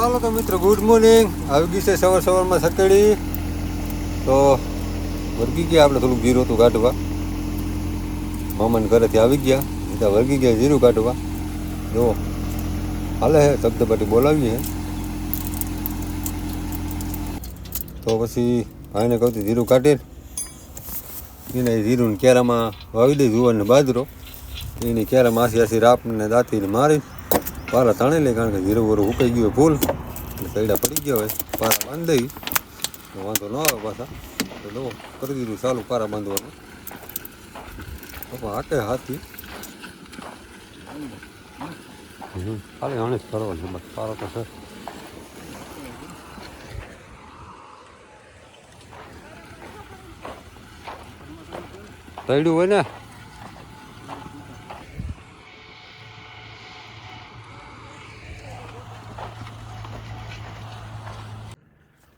ચાલો તો મિત્રો ગુડ મોર્નિંગ. આવી ગઈ છે સવારમાં સકેડી. તો વર્ગી ગયા આપણે થોડુંક જીરું હતું કાઢવા. મામાને ઘરેથી આવી ગયા ત્યાં વર્ગી ગયા જીરું કાઢવા. જો હાલે હે શબ્દપાટી બોલાવીએ. તો પછી ભાઈને કહું જીરું કાઢી એને જીરું કેરામાં વાવી દઈ જુવાર ને બાજરો. એની કેરામાં આસી આસી રાપને દાંતીને મારી પારા તાણી લે, કારણ કે જીરું વરું ઉકાઈ ગયું ફૂલ એટલે સૈડા પડી ગયા હોય. પારા બાંધી દઈ તો વાંધો ન આવે પાછા. તો લો કરી દીધું ચાલુ પારા બાંધવાનું. હાકે હાથી ખાલી આણે જ કરવાનું છે, બસ પારો તો છે. તૈડું હોય ને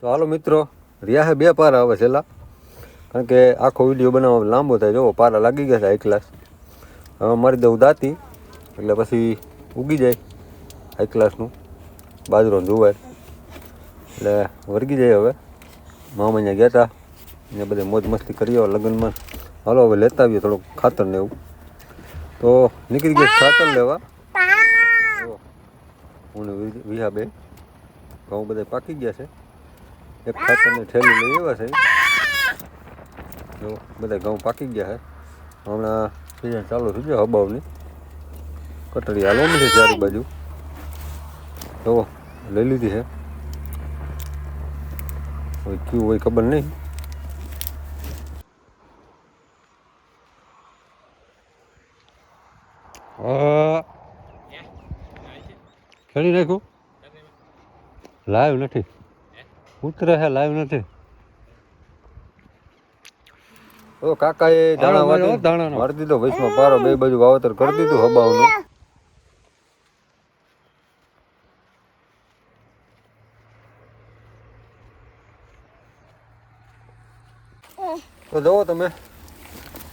તો હાલો મિત્રો, રહ્યા છે 2 પારા હવે છેલ્લા, કારણ કે આખો વિડીયો બનાવવા લાંબો થાય. જો પારા લાગી ગયા છે હાઈ ક્લાસ. હવે મારી દઉં દાંતી એટલે પછી ઉગી જાય હાઈ ક્લાસનું બાજરો જુવાર એટલે વર્ગી જાય. હવે મામા અહીંયા ગયા હતા, અહીંયા બધે મોજ મસ્તી કરી આવે લગ્નમાં. હાલો હવે લેતા આવીએ થોડુંક ખાતર ને એવું. તો નીકળી ગયા ખાતર લેવા. હું ને વિહા બે ઘઉં બધા પાકી ગયા છે. એક ખાતરની થેલી લઈ આવ્યા છે. જો બધા ઘઉં પાકી ગયા છે. હમણાં સિઝન ચાલુ થઈ જાય હબાવની. કટડી હાલવાની છે ચારે બાજુ. જો લઈ લીધી છે. હોય ક્યું હોય ખબર નહીં. ખેડી નાખ્યું લાઈવ નથી ઉતરે છે, લાઈવ નથી. તો કાકાએ દાણા વાળી દીધો વૈશમાં પારો, 2 બાજુ વાવતર કરી દીધું હબાવનું. તો જુઓ તમે,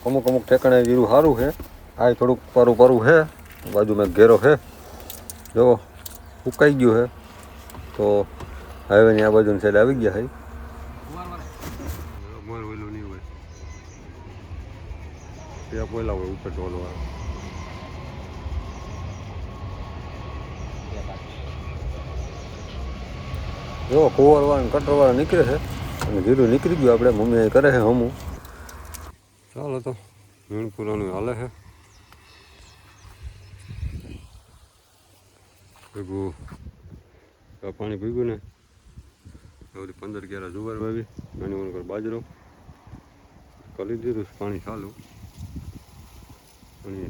અમુક ઠેકાણે જીરું સારું છે. આ થોડુંક પારું છે, બાજુમાં ઘેરો છે. જો ઉકાઈ ગયું છે. તો હાઈવેની આ બાજુની સાઈડ આવી ગયા છે. ઓલું નહીં હોય ત્યાં પોયલા હોય ઉપર ઢોલ વાળો. જો કુંવરવાળા કટરવાળા નીકળે છે અને જીરું નીકળી ગયું. આપણે મમ્મી અહીં કરે છે હમું. ચાલો તો મીણપુરાનું હાલે છે. ભેગું પાણી ભેગું ને બધી 15 ક્યારા જુવાર વાવી, નાની ઉપર બાજરો કરી દીધું. પાણી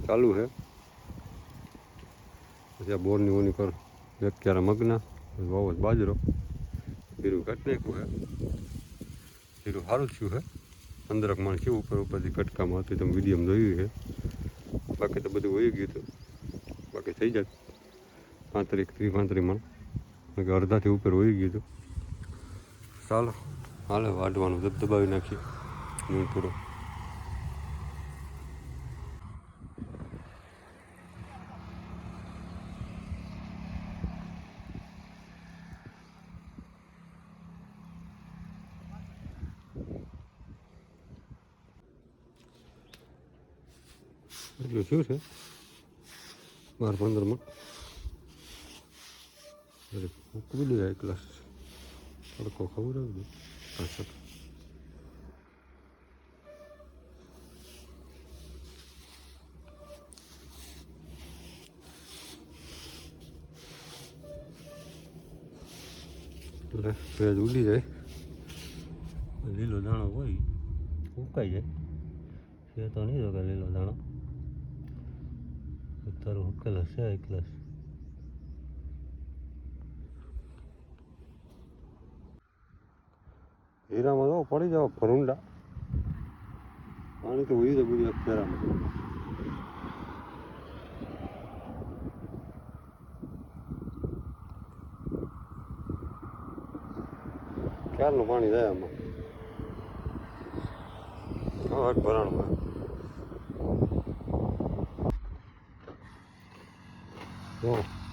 ચાલુ છે. પછી આ બોરની ઓની કર 1 ક્યારા મગના વાવો બાજરો. જીરું કાઢી નાખ્યું છે. જીરું સારું થયું છે. 15 મણ થયું. ઉપરથી કટકામાં હતું, તમે વિડીયોમાં જોયું છે. બાકી તો બધું વહી ગયું હતું. બાકી થઈ જાય 35 મણ, અડધાથી ઉપર વહી ગયું હતું. ચાલો હાલે વાઢવાનું દબાવી નાખીએ નહીં પૂરો. એટલું શું છે 12-15 માં મૂકવી દે. એક ગ્લાસ તડકો ખવડાવી દે. એટલે ભેજ ઉડી જાય. લીલો દાણો હોય ઉકાઈ જાય. એ તો નહીં કે લીલો દાણો તારું હુકેલો છે એક ગ્લાસ. હીરામાં તો પડી જાવ ભરૂંડા. પાણી તો હોય જ બધી ફેરામાં. ક્યારનું પાણી જાય આમાં. ભરાણમાં તો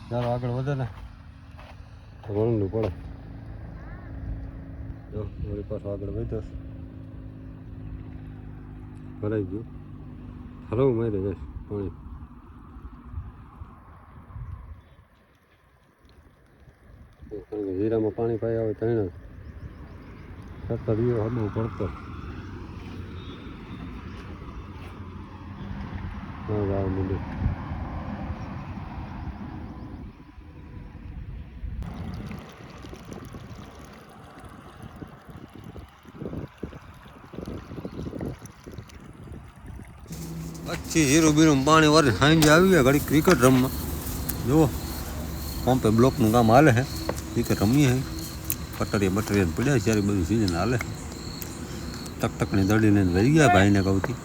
ચાલો આગળ વધે ને. ઘણું પડે જો વળી પાછો આગળ વધ્યો ભરાઈ ગયું હરવું મારી જઈશ પાણી કારણ કે જીરામાં પાણી પાઈ આવે તો એને સત્તર રહ્યો હબવું પડતો આવે મૂલ્ય પછી જીરું બીરું પાણી વાળી સાંજે આવી ગયા ઘડી ક્રિકેટ રમવા જુઓ પંપે બ્લોકનું કામ હાલે છે ક્રિકેટ રમીએ છે પટરિયા બટરિયા પડ્યા છે ત્યારે બધું સિઝન હાલે ટકટકની દડીને વહી ગયા ભાઈને કહુંથી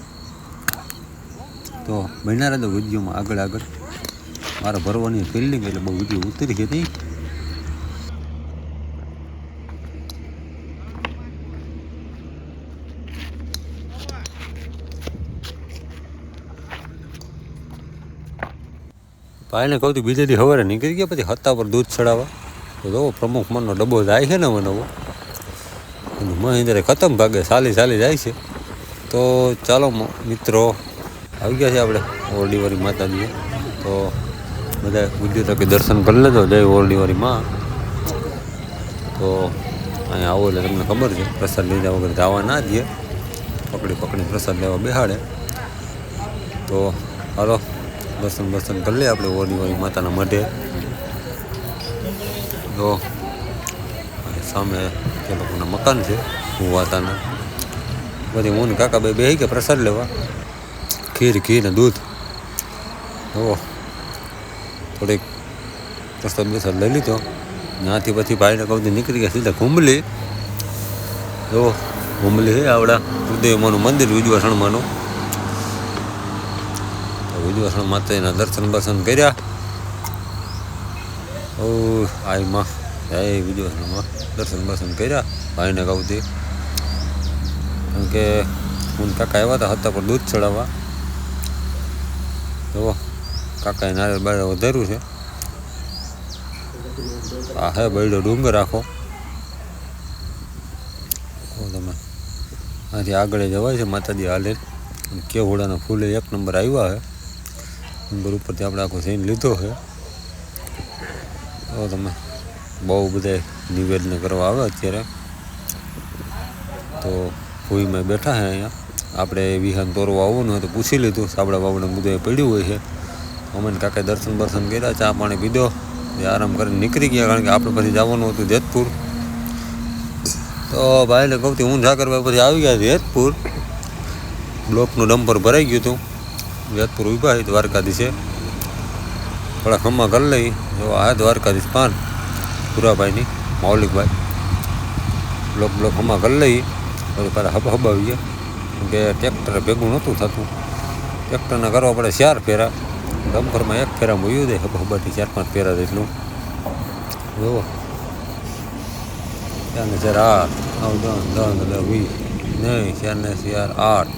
તો બન્યા તો વિડીયોમાં આગળ આગળ મારે ભરવાની ફિલ્ડિંગ એટલે બહુ વિડીયો ઉતરી છે નહીં ભાઈને કહું તો બીજે દી સવારે નીકળી ગયા પછી હત્તા પર દૂધ ચડાવવા તો જો પ્રમુખ મનનો ડબ્બો જાય છે ને નવો અને મહિન્દ્રે ખતમ ભાગે ચાલી જાય છે તો ચાલો મિત્રો આવી ગયા છે આપણે ઓરડીવાળી માતાજીએ તો બધા વિડીયો તકે દર્શન કરી લેજો જય ઓરડીવાળી માં તો અહીંયા આવો એટલે તમને ખબર છે પ્રસાદ લીધા વગર જવા ના દે પકડી પ્રસાદ લેવા બેહાડે તો હાલો દર્શન કરી લે આપણે ઓરડીવાળી માતાના મઢે તો સામે એ લોકોના મકાન છે વાતાના બધી હું ને કાકા બે ગયા પ્રસાદ લેવા ખીર ને દૂધ હો થોડીક પ્રસાદ લઈ લીધો ત્યાંથી પછી ભાઈને કહું નીકળી ગયા સીધા ઘુમલી જો ઘુમલી છે આવડા ઉદયમાનું મંદિર વિજવાસણમાંનું વિજવાસણ માતાજીના દર્શન કર્યા ઓ આઈમાં જય વિજવાસણમાં દર્શન કર્યા ભાઈને કહું કારણ કે હું કાકા આવ્યા હતા પર દૂધ ચડાવવા જુઓ કાકાએ નારિયેળ બારિયેળ વધાર્યું છે આ હે બૈડો ડુંગર રાખો તમે આથી આગળ જવાય છે માતાજી હાલે કેવડાના ફૂલે 1 નંબર આવ્યા છે નંબર ઉપરથી આપણે આખો સીન લીધો છે તો તમે બહુ બધા નિવેદન કરવા આવે અત્યારે તો ભૂઈમાં બેઠા છે અહીંયા આપણે વિહાન તોરવા આવવાનું હોય તો પૂછી લીધું સાબડા બાબડા બધું પડ્યું હોય છે અમે કાકાએ દર્શન કર્યા ચા પાણી પીધો એ આરામ કરીને નીકળી ગયા કારણ કે આપણે પછી જવાનું હતું જેતપુર તો ભાઈને કહું હું ઝાકરભાઈ પછી આવી ગયા જેતપુર બ્લોકનું ડમ્પર ભરાઈ ગયું હતું જેતપુર ઊભા છે દ્વારકાધીશે થોડા ખમ્મા કરી લઈ જો આ દ્વારકાધીશ પાન પુરાભાઈની મૌલિકભાઈ બ્લોક ખમ્મા કરી લઈ પછી પાછા હબાવી ગયા કે ટ્રેક્ટરે ભેગું નહોતું થતું ટ્રેક્ટરના કરવા પડે 4 ફેરા ડમ્પરમાં 1 ફેરામાં વયું દે હબાથી 4-5 ફેરા એટલું જુઓ ચારને 4 8 9 10 નહીં 4 ને 4 8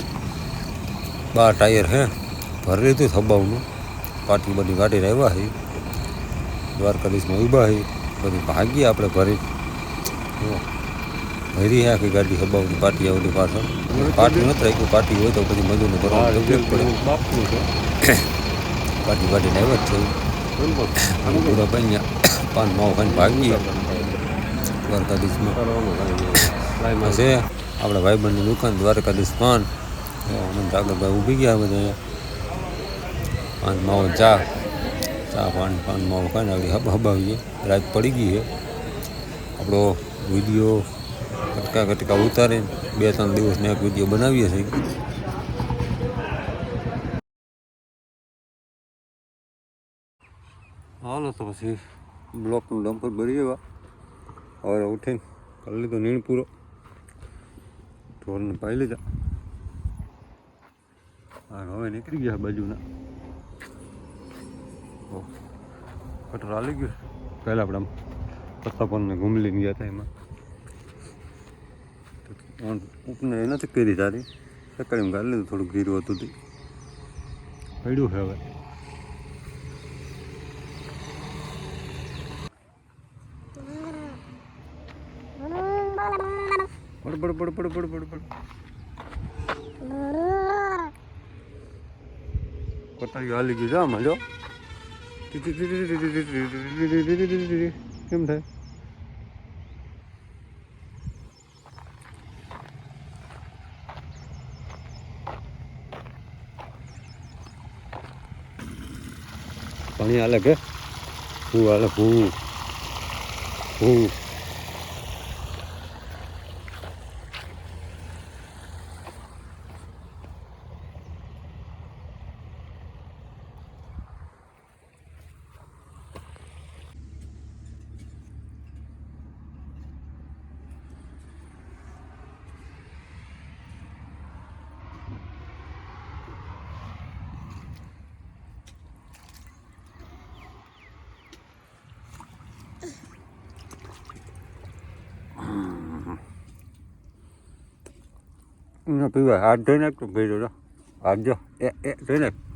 12 ટાયર હે ભરી લીધું હબાવનું પાટી બધી ગાડી આવ્યા છે દ્વારકાધીશમાં ઊભા છે બધી ભાગી આપણે ભરી ભરી આખી ગાડી હબાવની પાટી આવતી પાછળ પાટી નથી રાખ્યું પાટી હોય તો પછી મજૂરને કરવાનું પડે પાટી ગાડીને આવ્યા જ છે પૂરા બન્યા 5 માવ ખાઈને ભાગી દ્વારકાધીશમાં છે આપણા ભાઈબંધની દુકાન દ્વારકાધીશ પાન મને ડાગરભાઈ ઊભી ગયા બધા 5 માવો ચા પાન માવો ખાઈને આગળ હબાવીએ રાત પડી ગઈ છે આપણો વિડીયો કટકા ઉતારીને 2-3 દિવસને એક વિડીયો બનાવીએ છીએ હાલો તો પછી બ્લોકનું ડમ્પર ભરી એવા હવે ઉઠીને કરી લીધો નીણ પૂરો ઢોરને પાઈ લીધા હવે નીકળી ગયા બાજુના કટર હાલી ગયું પહેલાં આપણે આમ પત્તાપણને ઘૂમલીને ગયા હતા એમાં ઉપને એ નથી કરી તારી સકાળીમાં કાઢી લીધું થોડુંક ધીરું હતું તે પડ્યું છે હવે પતંગ હાલી ગયું જા આમાં જો કેમ થાય પાણી હાલે કે હું હાલે હું પીવા હાથ ધોઈ નાખ તો ભેજો જો હાથ જો એ ધોઈ નાખ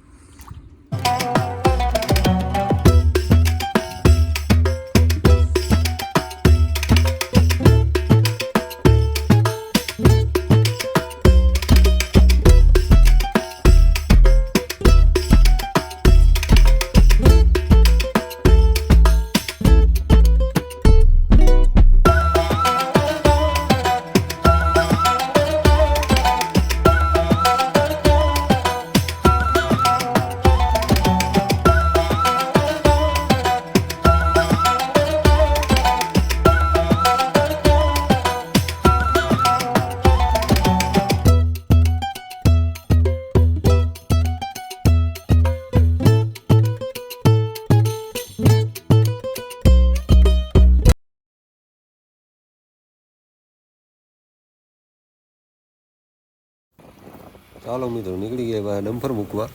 ચાલો મિત્રો નીકળી ગયા ડમ્પર મૂકવા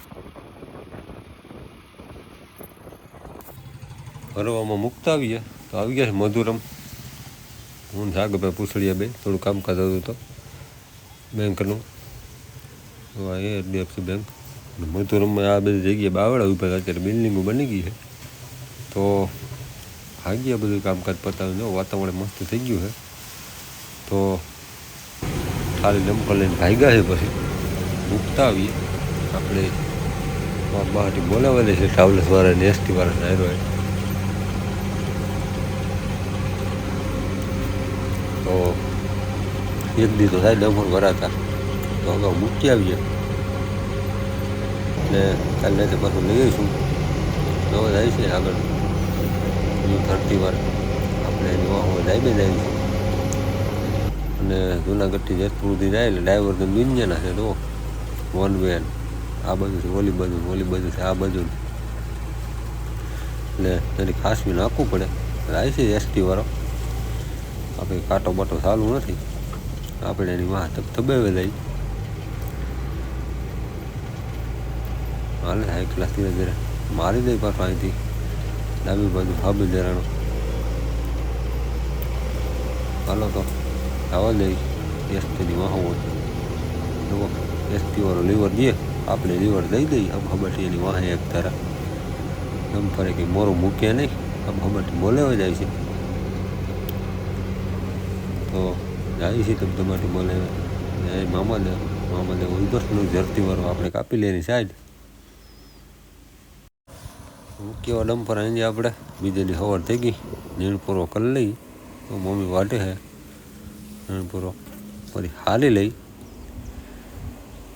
ભરવામાં મૂકતા આવીએ તો આવી ગયા છે મધુરમ હું જાગભાઈ પૂછડિયા બે થોડું કામકાજ હતું તો બેંકનું HDFC બેંક મધુરમમાં આ બધી જગ્યાએ બાવડા ઉભા અત્યારે બિલ્ડિંગો બની ગઈ છે તો ભાગ્યા બધું કામકાજ પતાવી જો વાતાવરણ મસ્ત થઈ ગયું છે તો ખાલી ડમ્પર લઈને ભાગ્યા છે પછી મૂકતા આવીએ આપણે બહારથી બોલાવેલી છે ટ્રાવેલ્સ વાળા ને ST વાળા હારો તો એક દી તો થાય ડમ્પર ભરાતા તો અગાઉ મૂકી આવીએ અને કાલે તો પાછું લઈ આવીશું નવો જાય છે આગળ U30 વાર આપણે એની વાહો ડાયબે જઈશું અને જૂનાગઢથી જેતપુર સુધી જાય એટલે ડ્રાઈવર તો દુનિયાના છે તો વન વે આ બાજુ છે ઓલી બાજુ છે આ બાજુ એટલે એની ખાસ બી નાખવું પડે આવે છે ST વાળો આપણે કાંટો બાટો ચાલુ નથી આપણે એની વાહ તબેવે લઈ હાલે હાઈ ક્લાસ ધીરે ધીરે મારી દઈ પાછો અહીંથી ડાબી બાજુ હાબી દેરાણો હાલો તો આવવા દઈ STની વાહો હોય ST વાળો લીવર દઈએ આપણે લીવર દઈ દઈએ આમ હબટી એની વાહે એક તારા એમ ફરે કંઈ મોરું મૂકીએ નહીં આમ હબટી બોલે જાય છે તો જાય છે તમ તમારી બોલે મામા દે ઉદસનું ધરતીવાળો આપણે કાપી લેની સાઈડ કેવા ડમ્પર અહીં આપણે બીજેની હવાર થઈ ગઈ નીણ પૂરો કરી લઈ તો મમ્મી વાટે છે નીણ પૂરો ફરી હાલી લઈ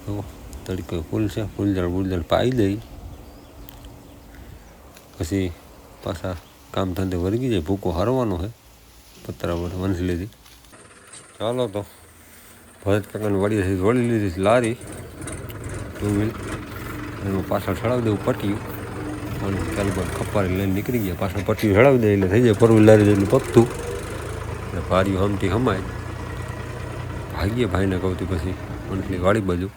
તો તડકે ફૂલ છે ફૂલજળ પાઈ દઈ પછી પાછા કામ ધંધે વર્ગી જાય ભૂકો હારવાનો છે પતરા વડે વંશી લીધી ચાલો તો ભરત કાકાની વાડી વળી લીધી લારી 2 વ્હીલ એનું પાછળ ચડાવી દેવું પટ્યું અને ચાલુ ખપારી લઈને નીકળી ગયા પાછળ પટ્યું ચડાવી દે એટલે થઈ જાય 4 વ્હીલ લારી જેટલું પગતું એટલે ભારીઓ હમતી હમાય ભાગીએ ભાઈને કહું પછી વંશલી વાડી બાજુ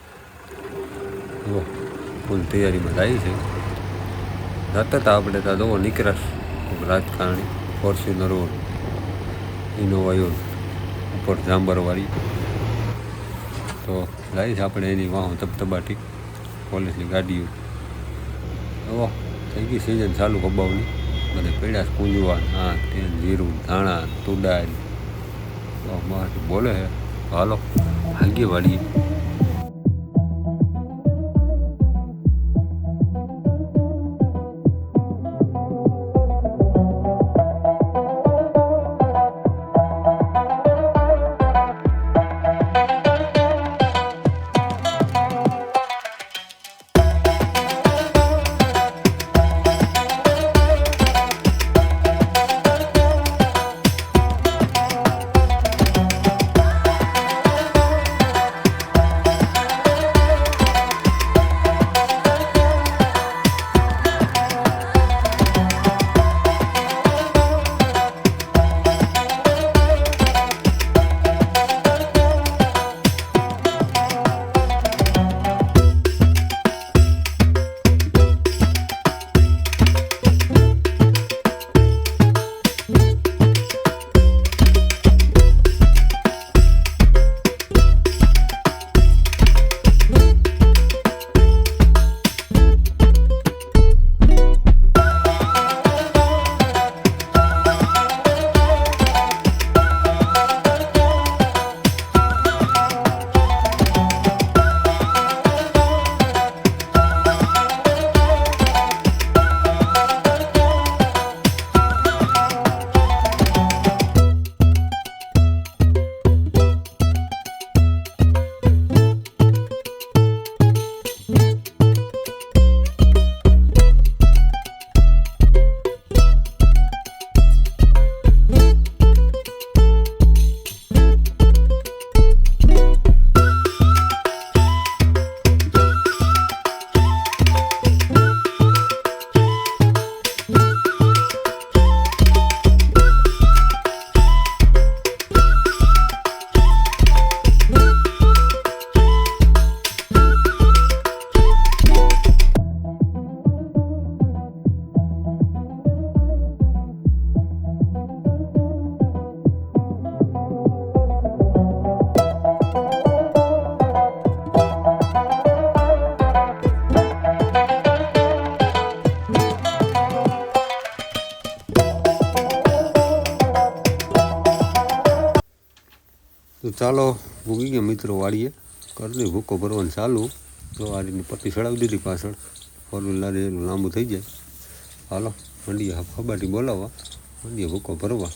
ફૂલ તૈયારીમાં જાય છે જતા હતા આપણે ત્યાં દો નીકળાશ રાજકારણી ફોર્ચ્યુનર ઇનોવા ઉપર જાંબરવાળી તો જાય છે આપણે એની વાહો તબતબાટી પોલીસની ગાડીઓ હવે થઈ ગઈ સિઝન ચાલુ કબાવની બધે પીડા કુંજવા હા તેલ જીરું ધાણા તુડાલ બહારથી બોલે છે હાલો ભાગ્ય વાળીએ. તો ચાલો ભૂગી ગયા મિત્રો વાળીએ કરી દે ભૂકો ભરવાનું ચાલુ. તો આ રીતની પટ્ટી ચડાવી દીધી પાછળ 4 વ્હીલર એનું લાંબુ થઈ જાય. હાલો મંડીએ હબાટી બોલાવવા, મંડીએ ભૂકો ભરવા.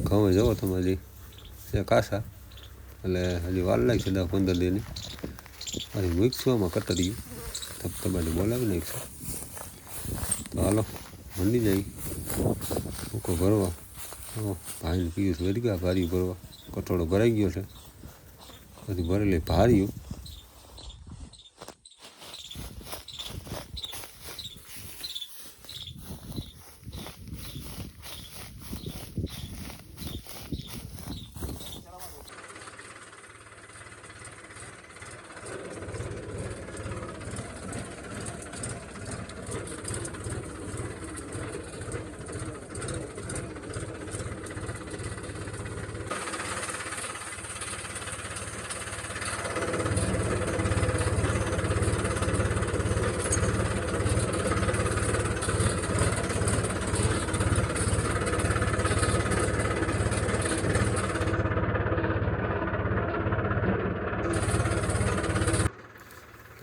ઘઉં જવો તમારી છે કાસા એટલે હજી વાર લાગશે 10-15 દીની. પછી મૂકશું આમાં કતરીયું ધબધબાટી બોલાવી નાખશું. તો હાલો મંડી જાય ભૂકો ભરવા. ભાઈને પિયુષ વધી ગયા ભારી ભરવા. કટોળો ભરાઈ ગયો છે, બધી ભરેલી ભાર્યું.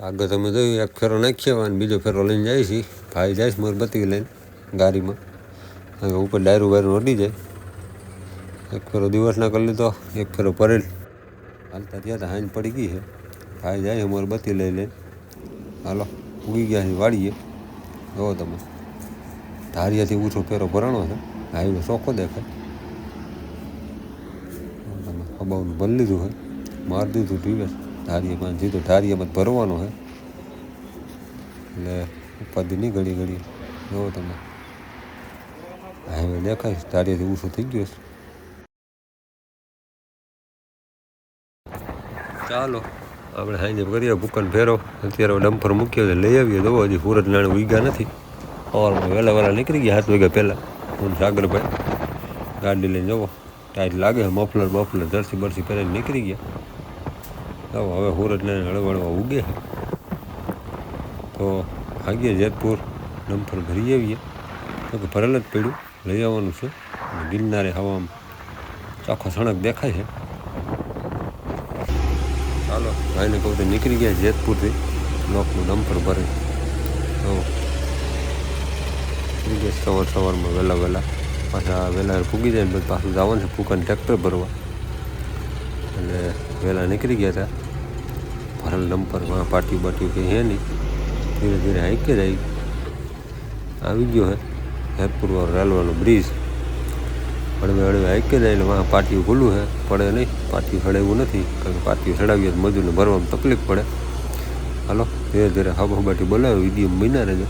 આગળ તમે જોયું એક ફેરો નાખ્યો અને બીજો ફેરો લઈને જાય છે. ભાઈ જાય છે મોરબત્તી લઈને ગાડીમાં. હવે ઉપર ડાયરું બાયરું અડી જાય. એક ફેરો દિવસના કરી લીધો, એક ફેરો પરેલ હાલતા ત્યાં તો હાઈન પડી ગઈ છે. ભાઈ જાય છે મોરબત્તી લઈ લઈને. હાલો ઉગી ગયા છે વાળીએ. જુઓ તમે ધારિયાથી ઊંચો ફેરો ભરાણો છે. હાઈવે ચોખ્ખો દેખાય. તમે હબાવનું ભરી લીધું છે, મારી દીધું દિવસ ધારિયામાં જીધું ધારિયામાં ભરવાનો છે. એટલે ઉપાધિ નહીં ઘડી ઘડી. જુઓ તમે હાઈવે દેખાય છે, ધારિયાથી ઊંચો થઈ ગયો છે. ચાલો આપણે સાંજે કરીએ ભૂકન ફેરો. અત્યારે ડમ્પર મૂક્યો છે, લઈ આવીએ. જુઓ હજી સુરત નાણું વીઘા નથી. સવારમાં વહેલા વહેલા નીકળી ગયા 7 વાગ્યા પહેલાં. હું સાગરભાઈ ગાડી લઈને જવો. ટાઈટ લાગે છે, મફલર જર્સી બરસી પહેરીને નીકળી ગયા. હવે સુરત નાણે હળવળવા ઉગે છે. તો ભાગીએ જેતપુર ડમ્પર ભરી આવીએ. તો કે ભરેલ જ પડ્યું, લઈ આવવાનું છે. ગિરનારે હવામાં ચોખ્ખો સણક દેખાય છે. ભાઈને કહું તો નીકળી ગયા જેતપુરથી લોકનું ડમ્પર ભરે તો નીકળી ગયા સવારમાં વહેલા પાછા વહેલા પૂગી જાય ને પછી પાછું જવાનું છે ફૂકાને ટ્રેક્ટર ભરવા એટલે વહેલા નીકળી ગયા હતા ભરેલ ડમ્પર પાટિયું કંઈ હે નહીં ધીરે ધીરે હાઈકે જાય આવી ગયો હે જેતપુર રેલવેનો બ્રિજ હળવે હાઈકે જાય એટલે વાં પાટિયું ખુલ્લું છે પડે નહીં પાટિયું ચડાવ્યું નથી કારણ કે પાટિયું ચડાવીએ તો મજૂરને ભરવામાં તકલીફ પડે હાલો ધીરે ધીરે હબાટી બોલાવ્યો વિડીયો બન્યા રહેજો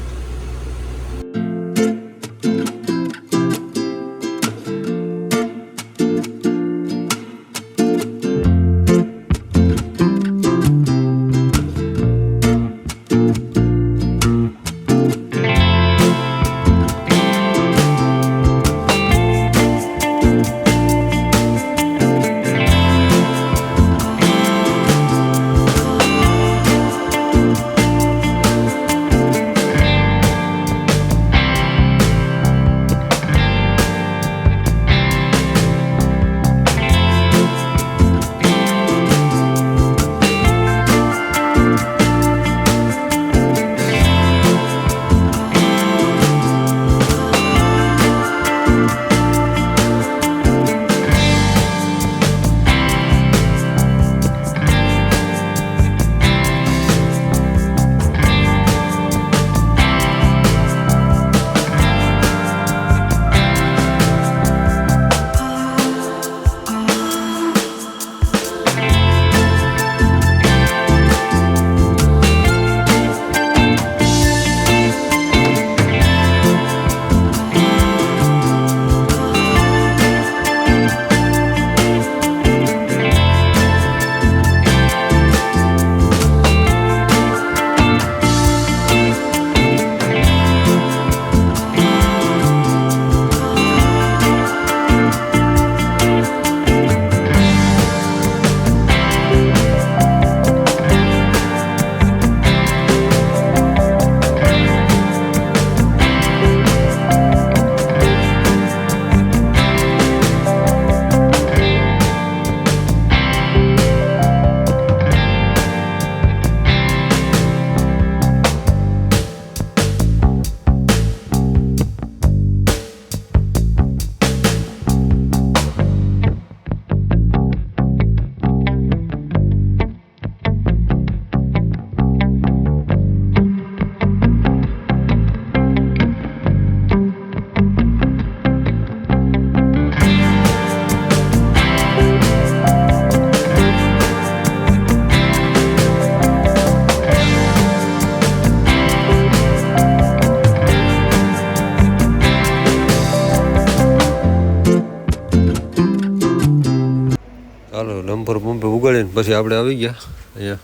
ચાલો ડમ્પર પંપે ઉગાડીને પછી આપણે આવી ગયા અહીંયા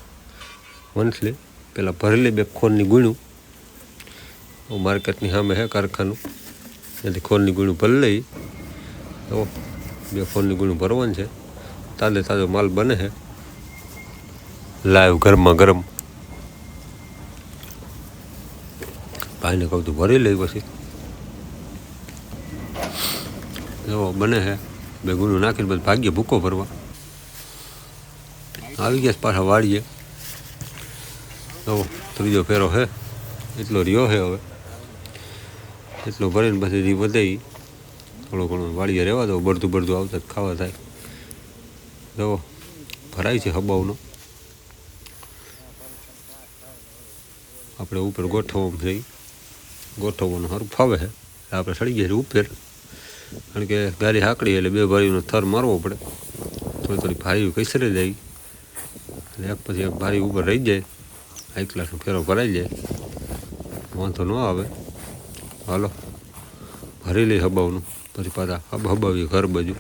વંથલી પેલા ભરેલી બે ખોનની ગુણ્યું માર્કેટની સામે હે કારખાનું ત્યાંથી ખોનની ગુણ્યું ભરી લઈ તો બે ખોનની ગુણ્યું ભરવાનું છે તાજો માલ બને છે લાઈવ ગરમા ગરમ ભાઈને કહું તું ભરી લઈ પછી જો બને છે બે ગુણું નાખીને પછી ભાગ્ય ભૂકો ભરવા આવી ગયા પાછા વાળીએ તો ત્રીજો ફેરો છે એટલો રહ્યો છે હવે એટલો ભરીને પછી રી વધારી થોડો ઘણો વાળીએ રહેવા દો બળતું આવતા જ ખાવા થાય જો ભરાય છે હબાવનો આપણે ઉપર ગોઠવવામાં થઈ ગોઠવવાનું સારું ફાવે છે આપણે સડી ગયા છે ઉપર કારણ કે ગાડી હાંકડી એટલે બે ભારીનો થર મારવો પડે થોડી ભારી કઈસરે જાય અને એક પછી એક ભારી ઉપર રહી જાય હાઈ ક્લાસનો ફેરો ભરાઈ જાય વાંધો ન આવે હાલો ભરી લઈ હબાવનું પછી પાછા હબાવીએ ઘર બાજુ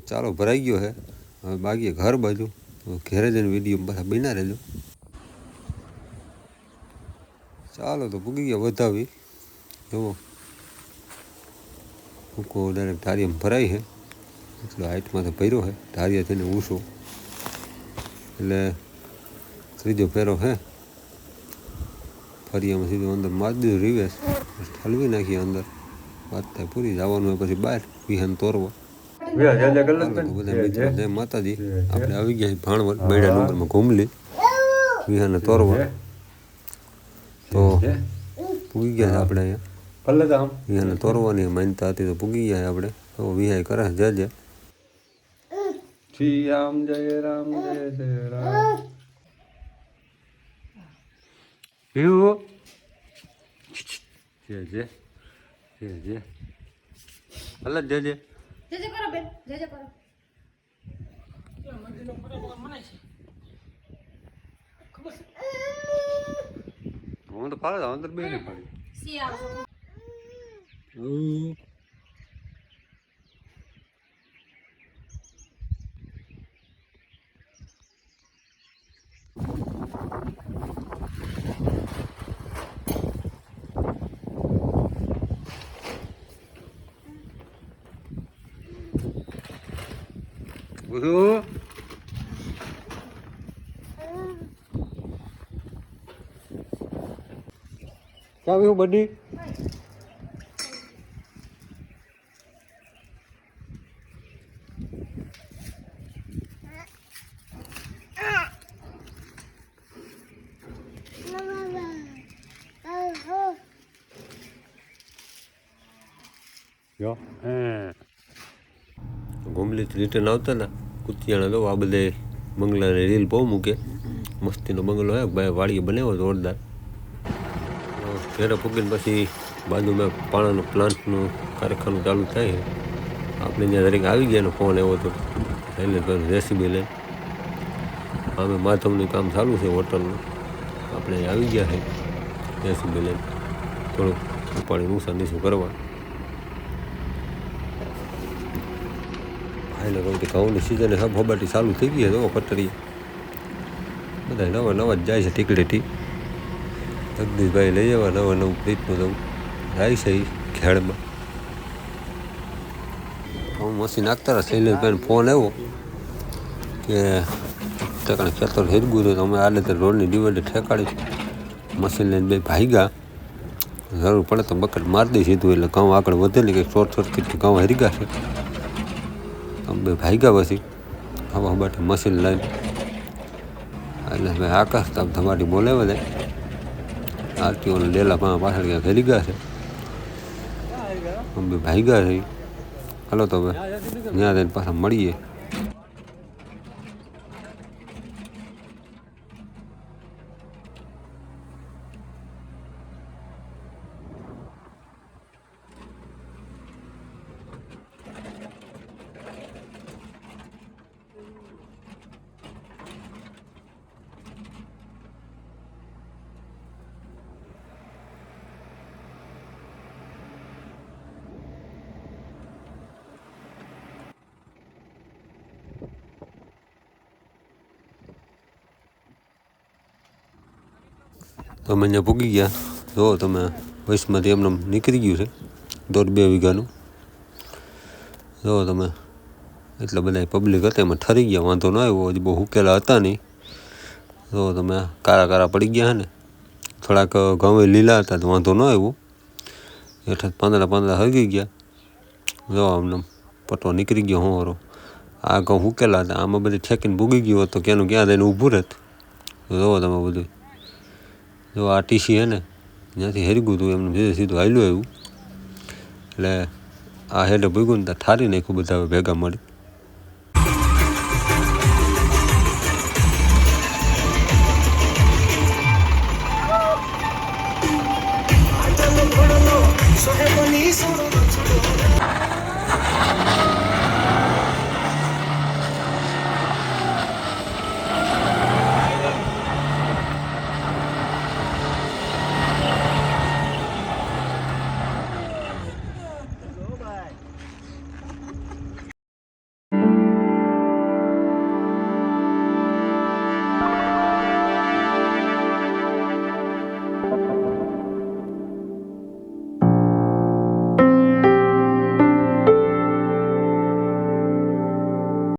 ચાલો ભરાઈ ગયો છે હવે બાકી ઘર બાજુ ઘેરે જઈને વિડીયો પાછા બના રહેજો ચાલો તો પૂગી ગયા વધાવી જુઓ ભૂકો ડાયરેક્ટ ધારીમાં ભરાય છે એટલો હાઇટમાં તો ભર્યો છે ધારિયા થઈને ઊંચો એટલે ત્રીજો ફેરો છે ફરિયામાં સીધું અંદર મારી દીધું રિવેસ હલવી નાખીએ અંદર વાત થાય પૂરી જવાનું હોય પછી બહાર વિહાન તોરવા બધા મિત્રો જય માતાજી આપણે આવી ગયા ભાણવડ બેડા નંબરમાં ઘૂમલી વિહાને તોરવા તો પૂગી ગયા છે આપણે અહીંયા વિહાને તોરવાની માનતા હતી તો પૂગી ગયા આપણે તો વિહાય કરે જય જય શ્રી રામ જય રામ જય જય રામ એવું જય જય જય જય હલ જય જય જય કરો બેન જય કરો હું તો પાડે અંદર બે નહીં પાડી ક્યાં આવ્યું બધી ઘૂમલીથી રિટર્ન આવતા ને કુતિયાણા તો આ બધે બંગલાની રીલ બહુ મૂકે મસ્તીનો બંગલો હે ભાઈ વાડીએ બનાવ્યો જોરદાર ઘરે પૂગીને પછી બાજુમાં પાણાનું પ્લાન્ટનું કારખાનું ચાલુ થાય આપણે ત્યાં દરેક આવી ગયા ફોન આવ્યો હતો શૈલેષભાઈનું રેસીપી લઈને અમે માધવનું કામ ચાલુ છે હોટલનું આપણે આવી ગયા છે રેસીપી લઈને થોડુંક ઉપાડી નુકસાન નીચું કરવા ભાઈને કહું કે ઘઉંની સિઝને હબ હબાટી ચાલુ થઈ ગઈ છે પટરી બધા નવા નવા જ જાય છે ટીકડેથી જગદીશભાઈ લઈ જવા નવા નવું રીતનું જવું જાય છે એ ખેડમાં હું મશીન નાખતા હતા શૈલેષભાઈને ફોન આવ્યો કે ઠેકાણે ખેતર હેરગું હતું અમે આલે તો રોડની ડિવાઈડર ઠેકાડી મશીન લઈને બે ભાગ્યા જરૂર પડે તો બકેટ મારી દઈ સીધું એટલે ઘઉં આગળ વધે નહીં કંઈક શોર્ટ સર્કિટથી ઘઉં હરી ગયા છે અમે બે ભાગ્યા પછી હવા હબાટી મશીન લઈને એટલે ભાઈ આકાશ તાપ ધમાટી બોલાવે ને આરટીઓને ડેલા પાછળ ક્યાં ઘરી ગયા છે અમે ભાગ્યા છે હાલો તો હવે ત્યાં જઈને પાછા મળીએ તો અમે અહીંયા પૂગી ગયા જો તમે વૈશમાંથી એમને નીકળી ગયું છે 1.5 વીઘાનું જો તમે એટલા બધા પબ્લિક હતા એમાં ઠરી ગયા વાંધો ન આવ્યો હજી બહુ હુકેલા હતા નહીં જો તમે કારા કારા પડી ગયા હે ને થોડાક ઘઉં લીલા હતા તો વાંધો ન આવ્યો હેઠળ પાંદડા હરગી ગયા જો આમને પટો નીકળી ગયો હોરો આ ઘઉં હુકેલા હતા આમાં બધી ઠેકીને ભૂગી ગયું હતું ક્યાંનું ક્યાં થઈને ઊભું રહેત જો તમે બધું જો આ ટીસી હે ને ત્યાંથી હેરગું હતું એમને સીધું હાલ્યું આવ્યું એટલે આ હેડે ભૂગ્યું ને ત્યાં ઠારી નાખ્યું બધા ભેગા મળી